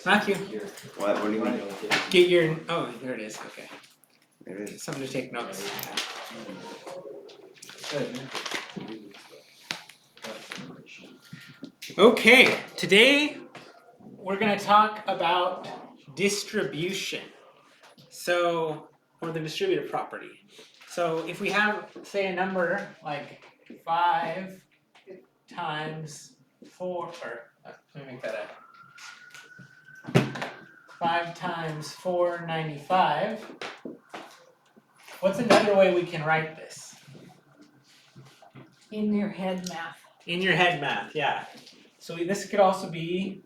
Matthew, What do you mean? get your, oh, there it is, okay. There it is. Something to take notes. Okay, today we're going to talk about distribution. So, or the distributive property. So if we have, say, a number like 5 times 4, or let me make that up. 5 times 495. What's another way we can write this? In your head math. In your head math, yeah. So this could also be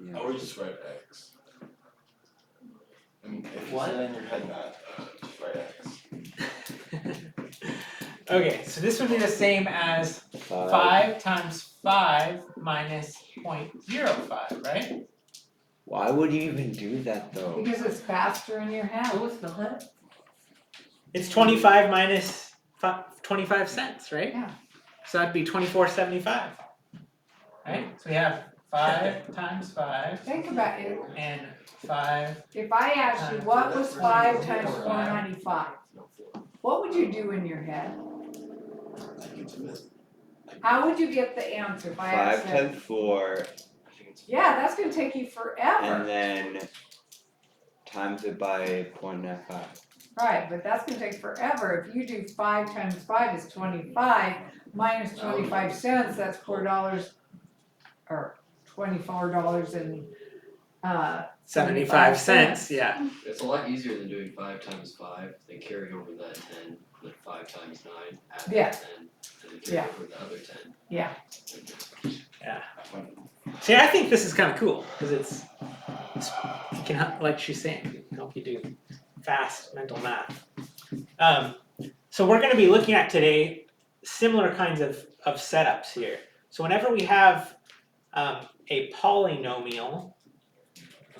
Yeah. Or just write X. I mean, if you What? say in your head math, just write X. Okay, so this would be the same as 5 times 5 minus 0.05, right? Why would you even do that though? Because it's faster in your head. It's 25 minus 25 cents, right? Yeah. So that'd be 24.75, right? So we have 5 times 5 Think about it. and 5. If I asked you what was 5 times 495, what would you do in your head? How would you get the answer if I 5 asked that? times 4, Yeah, that's gonna take you and forever. then times it by 0.95. Right, but that's gonna take forever. If you do 5 times 5 is 25, minus 25 cents, that's $4, or $24 and 75 cents, yeah. It's a lot easier than doing 5 times 5, then carry over that 10, then 5 times 9, add Yeah. that 10, and then carry Yeah. over the other 10. Yeah. See, I think this is kind of cool because it can help, like she's saying, it can help you do fast mental math. So we're going to be looking at today similar kinds of setups here. So whenever we have a polynomial,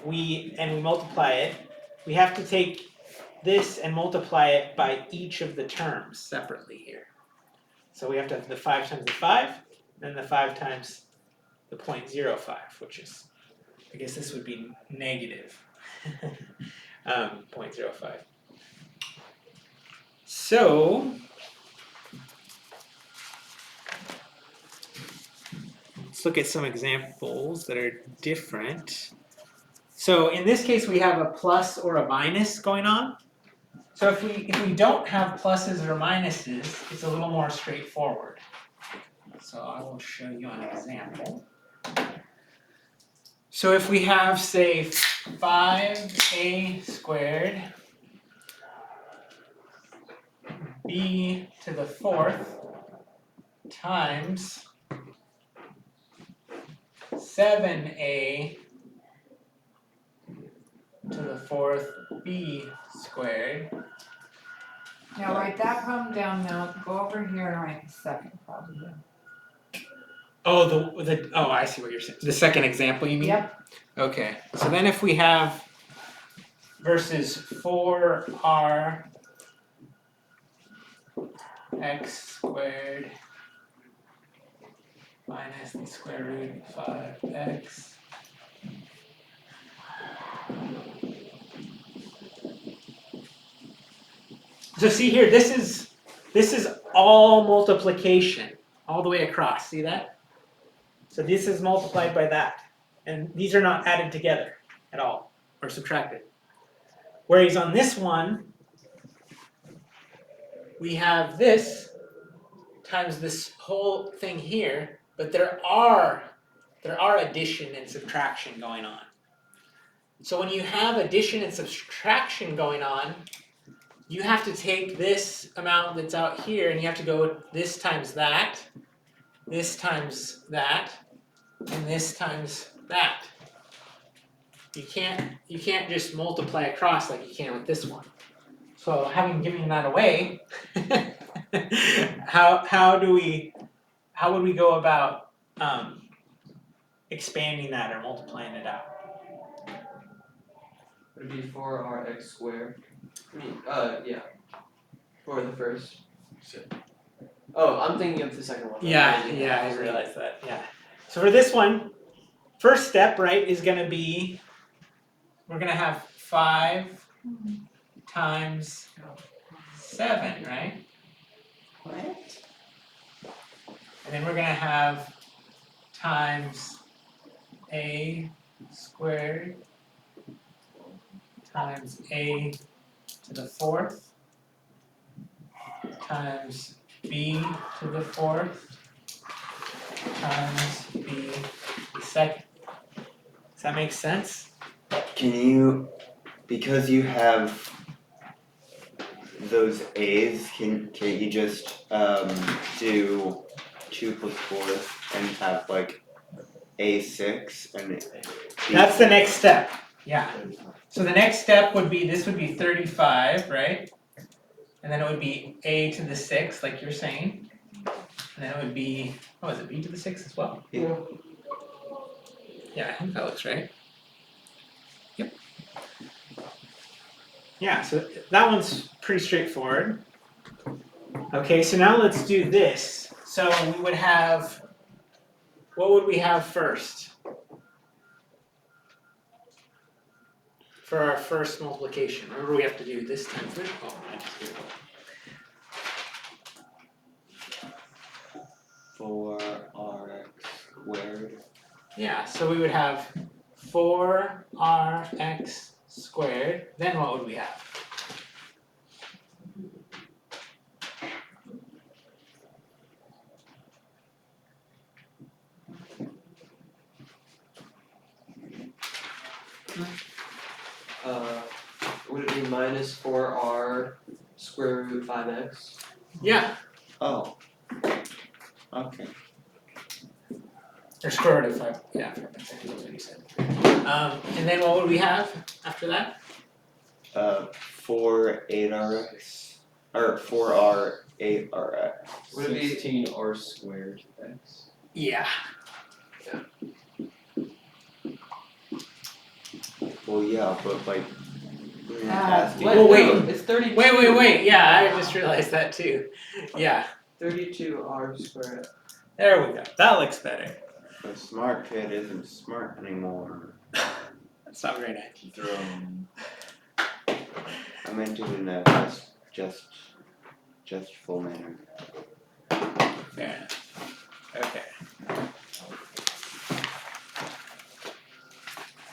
we multiply it, we have to take this and multiply it by each of the terms separately here. So we have to have the 5 times the 5, then the 5 times the 0.05, which is, I guess this would be negative 0.05. So let's look at some examples that are different. So in this case, we have a plus or a minus going on. So if we don't have pluses or minuses, it's a little more straightforward. So I will show you an example. So if we have, say, 5a squared b to the 4th times 7a to the 4th b squared. Now write that problem down now, go over here and write the second problem down. Oh, I see what you're saying. The second example, you mean? Yep. Okay. So then if we have versus 4r x squared minus the square root of 5x so see here, this is all multiplication all the way across. See that? So this is multiplied by that. And these are not added together at all or subtracted. Whereas on this one, we have this times this whole thing here, but there are addition and subtraction going on. So when you have addition and subtraction going on, you have to take this amount that's out here and you have to go this times that, and this times that. You can't just multiply across like you can with this one. So having given that away, how would we go about expanding that or multiplying it out? Would it be 4rx squared? I mean, yeah. For the first. Oh, I'm thinking of the second one. Yeah, yeah, I realized that, yeah. So for this one, first step, right, is gonna be, we're gonna have 5 times 7, right? What? And then we're gonna have times a squared times a to the 4th times b to the 4th times b to the 2nd. Does that make sense? Can you, because you have those A's, can't you just do 2 plus 4 and have like A6 and That's the next step, yeah. So the next step would be, this would be 35, right? And then it would be a to the 6th, like you're saying. And then it would be, oh, is it b to the 6th as well? Yeah. Yeah, I think that looks right. Yep. Yeah, so that one's pretty straightforward. Okay, so now let's do this. So we would have, what would we have first? For our first multiplication. Remember we have to do this times this. Oh, I just did it. 4RX squared. Yeah, so we would have 4rx squared. Then what would we have? Would it be minus 4r square root 5x? Yeah, Oh. Okay. or square root of 5. Yeah, that's what you said. And then what would we have after that? 4 8RX or 4R 8RX. Would it be 16r squared x. Yeah. Well, yeah, but like, we're not Ah, asking. Well, wait. no, it's 32. Wait. Yeah, I just realized that too. Yeah, 32r squared. there we go. That looks better. A smart kid isn't smart anymore. That's not very nice. I meant it in a just full manner. Fair enough. Okay.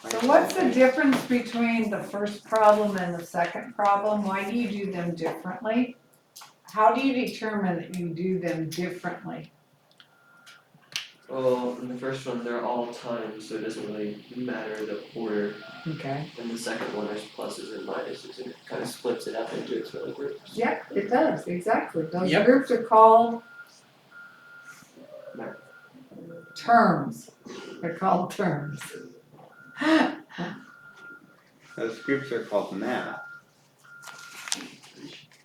So what's the difference between the first problem and the second problem? Why do you do them differently? How do you determine that you do them differently? Well, in the first one, they're all times, so it doesn't really matter the order. Okay. And the second one, there's pluses and minuses, and it kind of splits it up into its own groups. Yep, it does, exactly. Those Yep. groups are called Math. terms. They're called terms. Those groups are called math.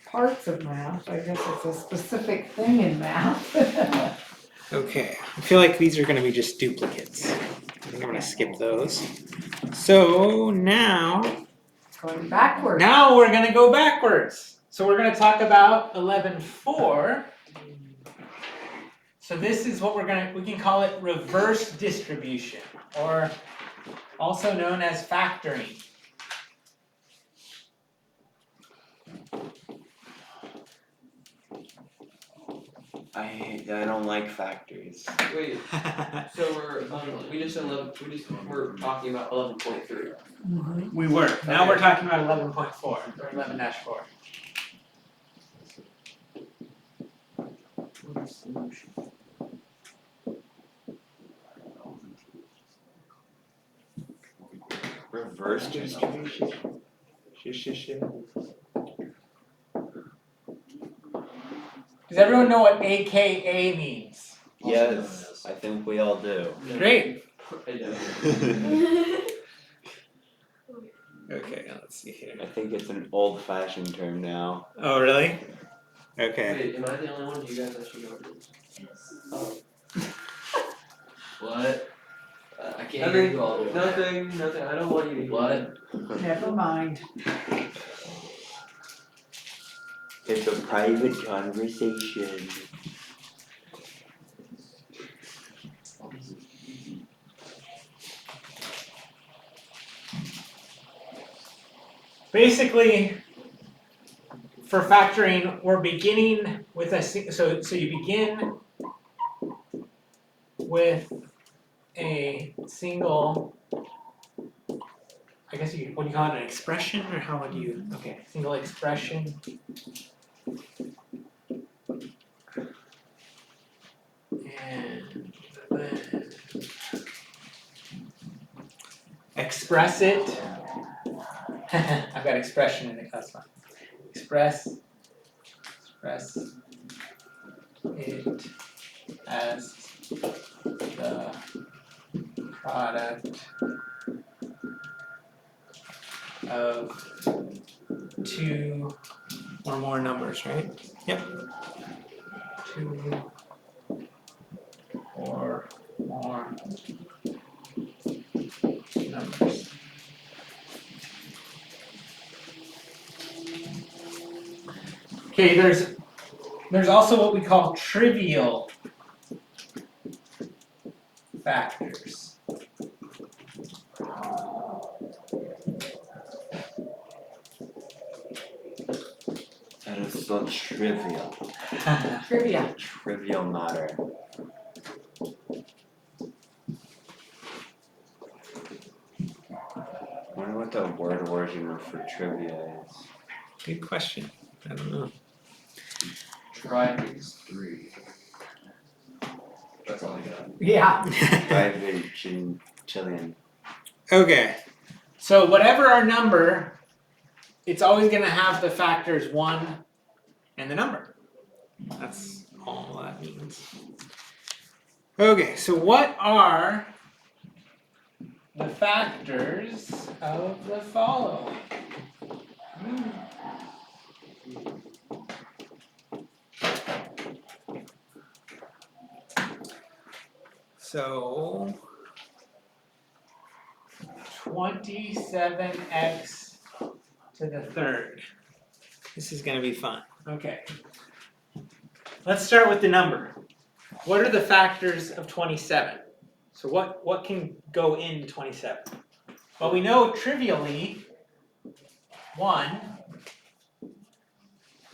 Parts of math, I guess it's a specific thing in math. Okay, I feel like these are gonna be just duplicates. I think I'm gonna skip those. So now Going backwards. Now we're gonna go backwards. So we're gonna talk about 11.4. So this is what we can call it reverse distribution, or also known as factoring. I don't like factories. Wait, so we're we're talking about 11.3. Mhm. We were. Now we're talking about 11.4 or 11-4. Reverse distribution? Does everyone know what AKA means? Yes, I think we all do. Great. I know. Okay, let's see here. I think it's an old-fashioned term now. Oh, really? Okay. Wait, am I the only one? Do you guys actually know what it is? Oh. What? I can't hear you all the way. Nothing. I don't want you to hear. What? Never mind. It's a private conversation. Basically, for factoring, we're beginning with so you begin with a single, I guess what do you call it, an expression, or how would you, okay, single expression. And then express it. I've got expression in it, that's fine. Express it as the product of two or more numbers, right? Yep. Two or more numbers. Okay, there's also what we call trivial factors. That is so trivial. Trivia. Trivial matter. I wonder what the word origin for trivia is. Good question. I don't know. Try these 3. That's all I got. Yeah. Private Chilean. Okay, so whatever our number, it's always going to have the factors 1 and the number. That's all that means. Okay, so what are the factors of the following? So 27x to the third. This is going to be fun. Okay. Let's start with the number. What are the factors of 27? So what can go in 27? Well, we know trivially 1.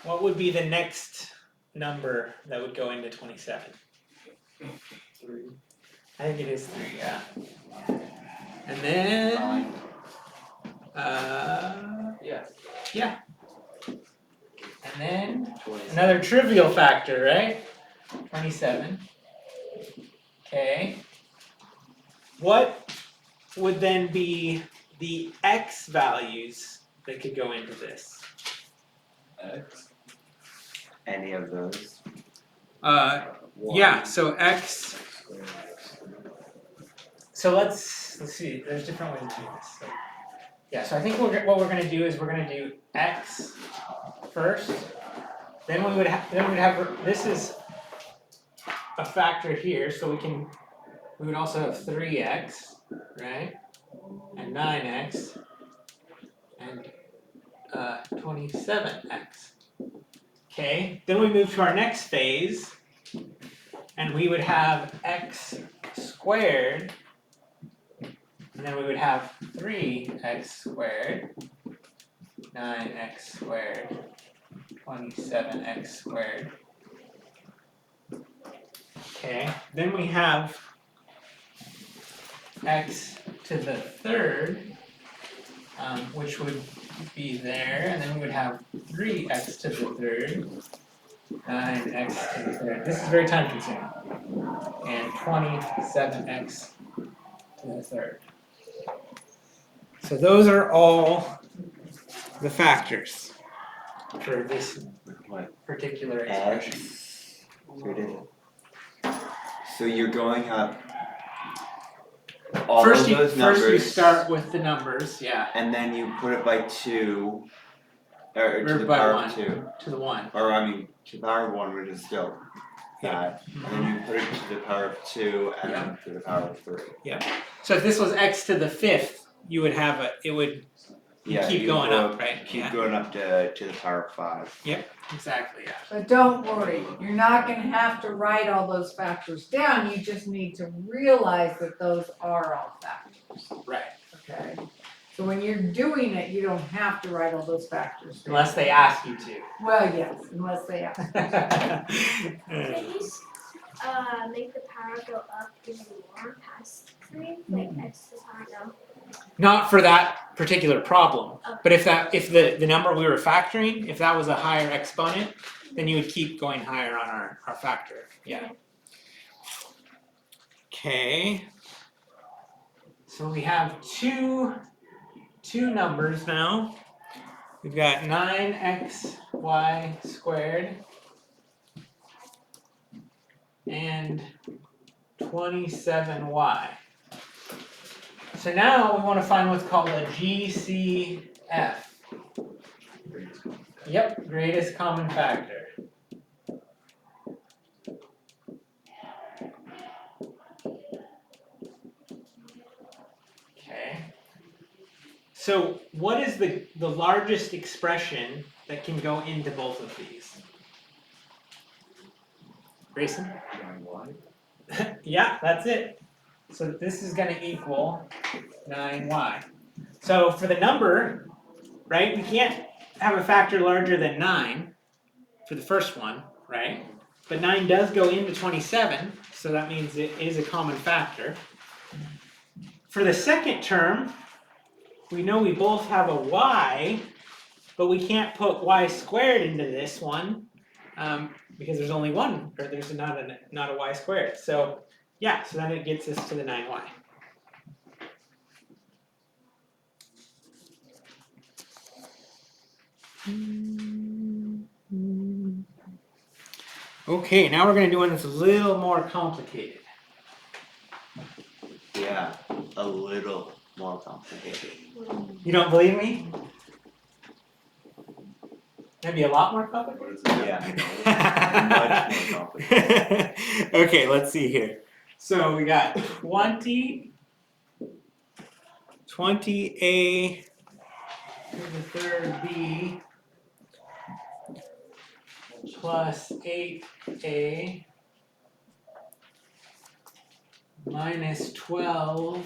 What would be the next number that would go into 27? 3. I think it is 3, yeah. And then, 9. yeah. And then 27. another trivial factor, right? 27. Okay. What would then be the x values that could go into this? X. Any of those? 1. Yeah, so x. Squared. So let's see. There's different ways to do this. So, yeah. So I think what we're going to do is we're going to do x first. Then we would have. This is a factor here, so we would also have 3x, right? And 9x and 27x. Okay. Then we move to our next phase, and we would have x squared. And then we would have 3x squared, 9x squared, 27x squared. Okay, then we have x to the third, which would be there, and then we would have 3x to the third, 9x to the third. This is very time consuming. And 27x to the third. So those are all the factors for this particular expression. X. So it is. So you're going up all First of you those numbers, start with the numbers, yeah. and then you put it by 2, or to Or the by power 1. of 2. To the 1. Or I mean, to the power of 1, which is still that. And then you put it to the power of 2, and then to the power of 3. So if this was x to the 5th, you would have it would Yeah, keep you going go up, right? Keep Yeah. going up to the power of 5. Exactly, yeah. But don't worry, you're not gonna have to write all those factors down, you just need to realize that those are all factors, Right. okay? So when you're doing it, you don't have to write all those factors down. Unless they ask you to. Well, yes, unless they ask. Can you make the power go up even more past 3? Like x to the power no? Not for that particular problem. Okay. But if the number we were factoring, if that was a higher exponent, then you would keep going higher on our factor. Yeah. Okay. So we have two numbers now. We've got 9xy squared and 27y. So now we want to find what's called a GCF. Yep, greatest common factor. Okay. So what is the largest expression that can go into both of these? Grayson? 9y. Yeah, that's it. So this is going to equal 9y. So for the number, right, we can't have a factor larger than 9 for the first one, right? But 9 does go into 27, so that means it is a common factor. For the second term, we know we both have a y, but we can't put y squared into this one because there's only one, or there's not a y squared. So yeah, so then it gets us to the 9y. Okay, now we're going to do one that's a little more complicated. Yeah, a little more complicated. You don't believe me? Maybe a lot more complicated? Yeah, much more complicated. Okay, let's see here. So we got 20a to the third b plus 8a minus 12a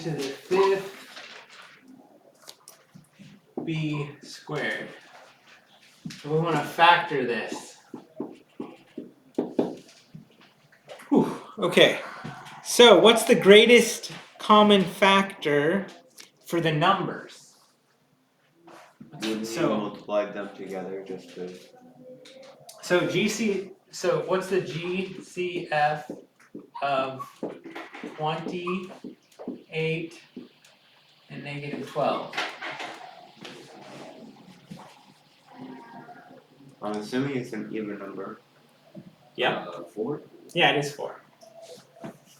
to the fifth b squared. So we want to factor this. Whew, okay, so what's the greatest common factor for the numbers? Wouldn't you multiply them together just to... So what's the GCF of 28 and negative 12? I'm assuming it's an even number. Yeah. 4. Yeah, it is 4.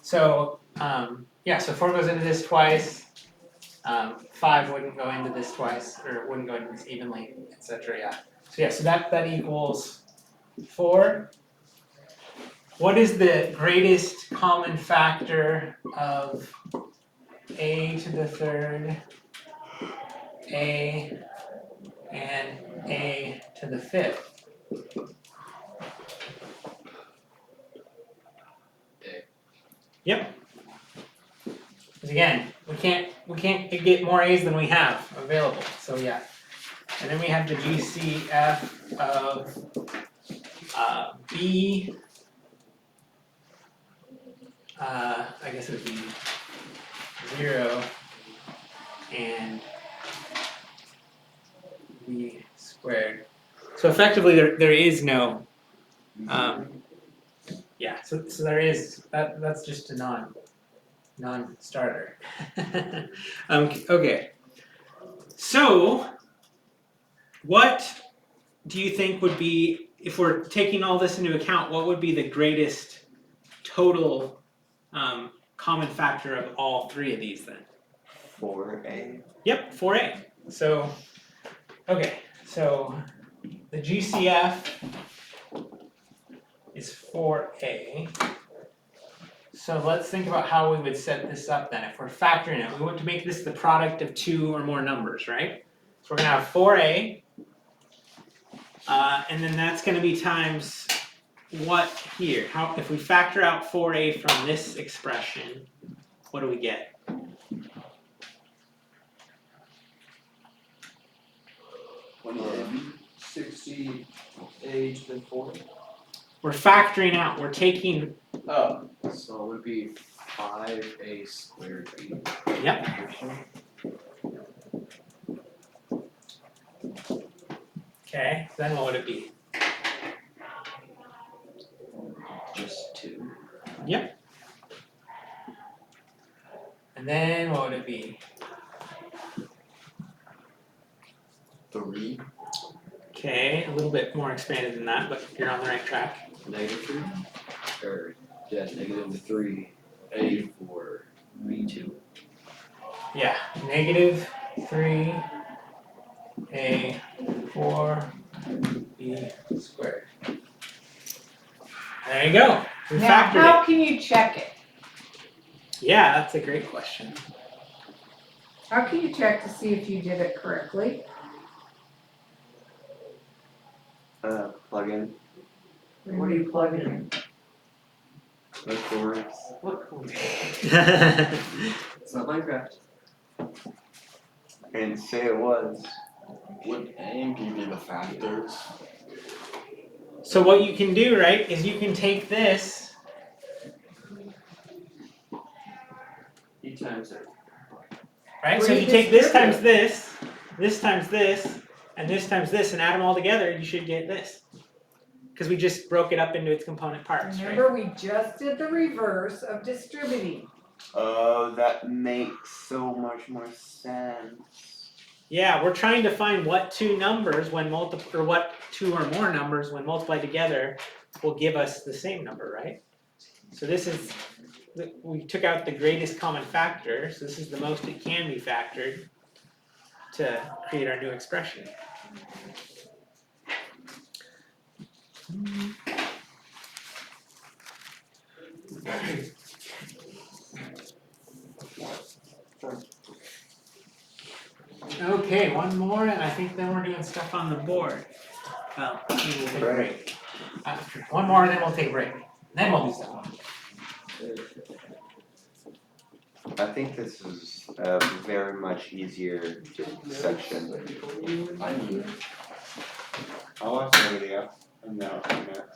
So so 4 goes into this twice. 5 wouldn't go into this twice, or it wouldn't go into this evenly, etc. Yeah. So that equals 4. What is the greatest common factor of a to the third, a, and a to the fifth? A. Yep. Because again, we can't get more a's than we have available. So yeah. And then we have the GCF of b. I guess it would be 0 and b squared. So effectively, there is no. So there is that's just a non-starter. Okay. So, what do you think would be, if we're taking all this into account, what would be the greatest total common factor of all three of these then? 4a. Yep, 4a. So, okay, so the GCF is 4a. So let's think about how we would set this up then. If we're factoring it, we want to make this the product of two or more numbers, right? So we're gonna have 4a, and then that's gonna be times what here? How, if we factor out 4a from this expression, what do we get? When 60 age to 40. We're factoring out, we're taking, Oh, so it would be 5a squared b. yep, okay, then what would it be? Just 2. And then what would it be? 3. Okay, a little bit more expanded than that, but you're on the right track. -3. Or, yeah, -3. A for b2. Yeah, negative 3a 4b squared. There you go. We Now, factored how it. can you check it? Yeah, that's a great question. How can you check to see if you did it correctly? Plug in What are you plugging in? the chords. What cool. So It's not Minecraft. And say it was. Would A and B be the factors? what you can do, right, is you can take this, E times it. right? So if you take this Redistribute. times this, this times this, and this times this, and add them all together, you should get this. Because we just broke it up into its component parts, right? Remember, we just did the reverse of distributing. Oh, that makes so much more sense. Yeah, we're trying to find what two numbers when or what two or more numbers when multiplied together will give us the same number, right? So this is, we took out the greatest common factor, so this is the most it can be factored to create our new expression. Okay, one more, and I think then we're doing stuff on the board. Well, maybe we'll take a break. After one more, then we'll take a break. Then we'll do stuff. I think this is a very much easier section. I mean, I'll watch the video and then I'll come back.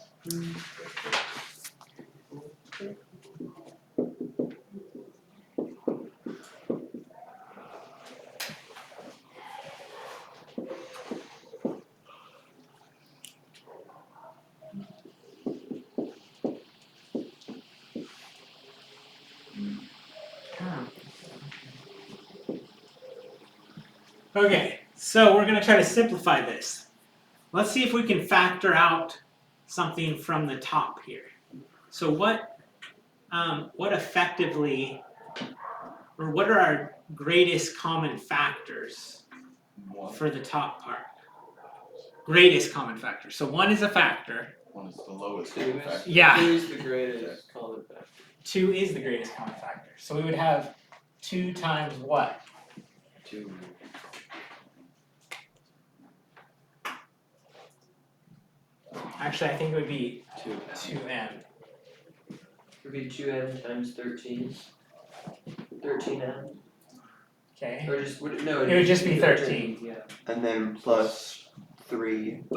Okay, so we're gonna try to simplify this. Let's see if we can factor out something from the top here. So what effectively, or what are our greatest common factors 1. for the top part? Greatest common factor. So 1 is a factor. 1 is the lowest 2 common is, factor. Yeah. 2 is the greatest common factor. 2 is the greatest common factor. So we would have 2 times what? 2. Actually, I think it would be 2. 2m. It would be 2m times 13. 13m. Okay. Or just, no, It would just be 13. Yeah. And then plus 3. Is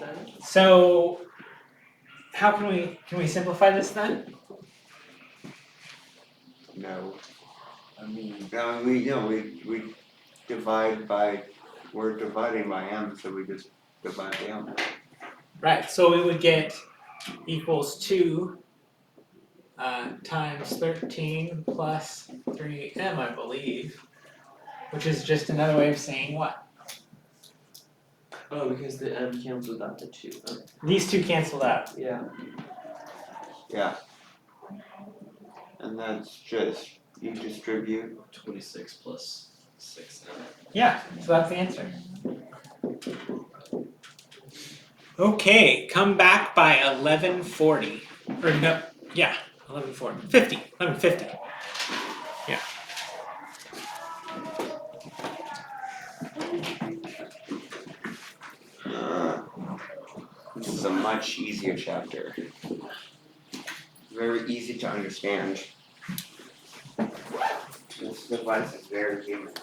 that it? So how can we simplify this then? No. I mean, No, we divide by, we're dividing by m, so we just divide by m. Right, so we would get equals 2 times 13 plus 3m, I believe, which is just another way of saying what? Oh, because the m cancels out the 2. Oh, These two canceled out. yeah. Yeah. And that's just, you distribute. 26 plus 6m. Yeah, so that's the answer. Okay, come back by 11:40. Or no, yeah, 11:40. 50. 11:50. Yeah. This is a much easier chapter. Very easy to understand. This device is very human.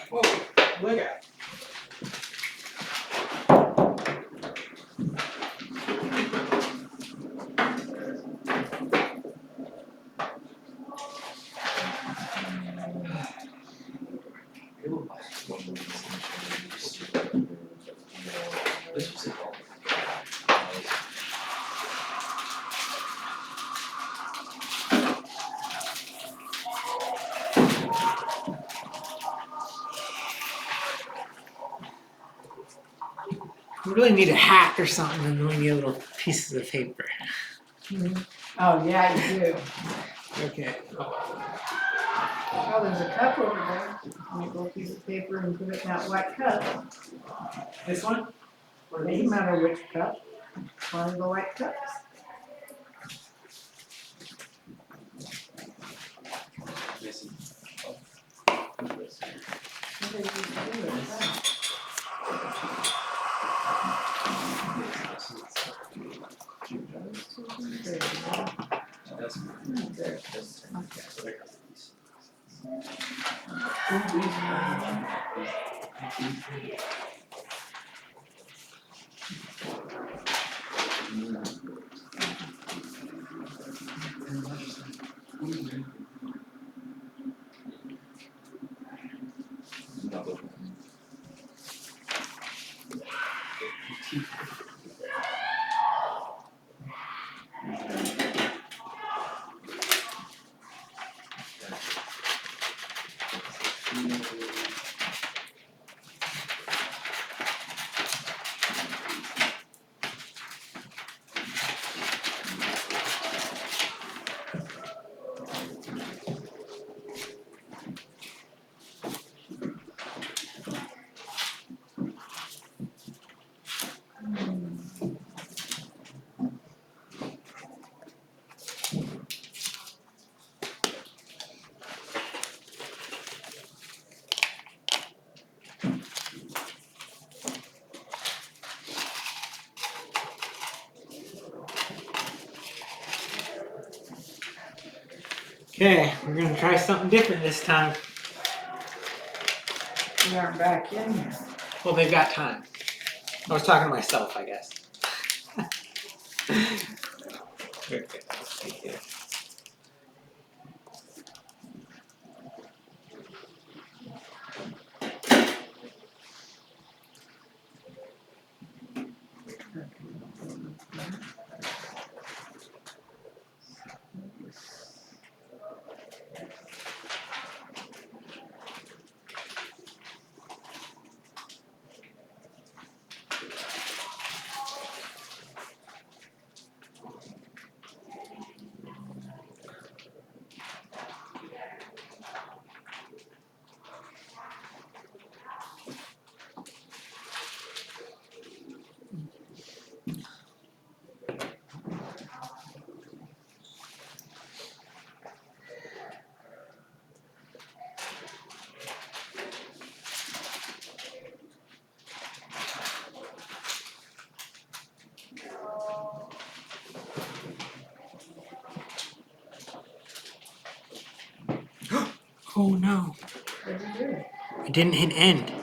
Whoa, look at. This was it. We really need a hat or something, and then we need little pieces of paper. Oh, yeah, you do. Okay. Oh, there's a cup over there. Make a little piece of paper and put it in that white cup. This one? Or doesn't matter which cup. One of the white cups. Mason. What did you do with that? There you go. There, just- okay. Okay, we're gonna try something different this time. We aren't back in here. Well, they've got time. I was talking to myself, I guess. Very good. Let's see here. Oh no, What'd you do? I didn't hit end.